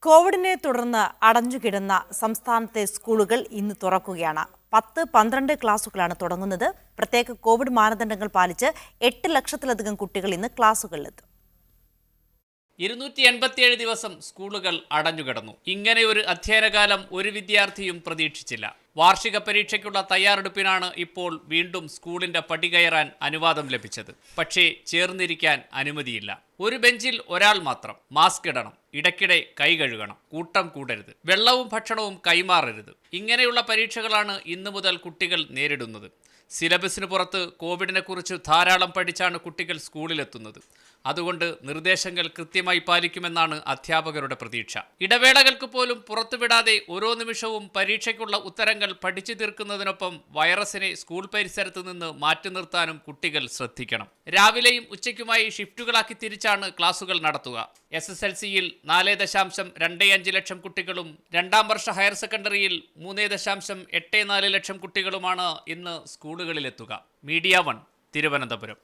കോവിഡിനെ തുടർന്ന് അടഞ്ഞുകിടന്ന സംസ്ഥാനത്തെ സ്കൂളുകൾ ഇന്ന് തുറക്കുകയാണ്. 10-12 ക്ലാസുകളാണ് തുടങ്ങുന്നത്. പ്രത്യേക കോവിഡ് മാനദണ്ഡങ്ങൾ പാലിച്ച് 8 ലക്ഷത്തിലധികം കുട്ടികൾ ഇന്ന് ക്ലാസുകളിലെത്തും. 287 ദിവസം സ്കൂളുകൾ അടഞ്ഞുകിടന്നു. ഇങ്ങനെ ഒരു അധ്യയനകാലം ഒരു വിദ്യാർത്ഥിയും പ്രതീക്ഷിച്ചില്ല. വാർഷിക പരീക്ഷയ്ക്കുള്ള തയ്യാറെടുപ്പിനാണ് ഇപ്പോൾ വീണ്ടും സ്കൂളിന്റെ പടി കയറാൻ അനുവാദം ലഭിച്ചത്. പക്ഷേ ചേർന്നിരിക്കാൻ അനുമതിയില്ല. ഒരു ബെഞ്ചിൽ ഒരാൾ മാത്രം. മാസ്ക് ഇടണം, ഇടയ്ക്കിടെ കൈ കഴുകണം, കൂട്ടം കൂടരുത്, വെള്ളവും ഭക്ഷണവും കൈമാറരുത്. ഇങ്ങനെയുള്ള പരീക്ഷകളാണ് ഇന്നു മുതൽ കുട്ടികൾ നേരിടുന്നത്. സിലബസിന് പുറത്ത് കോവിഡിനെ കുറിച്ച് ധാരാളം പഠിച്ചാണ് കുട്ടികൾ സ്കൂളിലെത്തുന്നത്. അതുകൊണ്ട് നിർദ്ദേശങ്ങൾ കൃത്യമായി പാലിക്കുമെന്നാണ് അധ്യാപകരുടെ പ്രതീക്ഷ. ഇടവേളകൾക്ക് പോലും പുറത്തുവിടാതെ ഓരോ നിമിഷവും പരീക്ഷയ്ക്കുള്ള ഉത്തരങ്ങൾ പഠിച്ചു തീർക്കുന്നതിനൊപ്പം വൈറസിനെ സ്കൂൾ പരിസരത്ത് നിന്ന് മാറ്റി നിർത്താനും കുട്ടികൾ ശ്രദ്ധിക്കണം. രാവിലെയും ഉച്ചയ്ക്കുമായി ഷിഫ്റ്റുകളാക്കി തിരിച്ചാണ് ക്ലാസുകൾ നടത്തുക. SSLCയിൽ 4.25 ലക്ഷം കുട്ടികളും രണ്ടാം വർഷ ഹയർ സെക്കൻഡറിയിൽ 3.84 ലക്ഷം കുട്ടികളുമാണ് ഇന്ന് സ്കൂളുകളിലെത്തുക. മീഡിയ 1 തിരുവനന്തപുരം.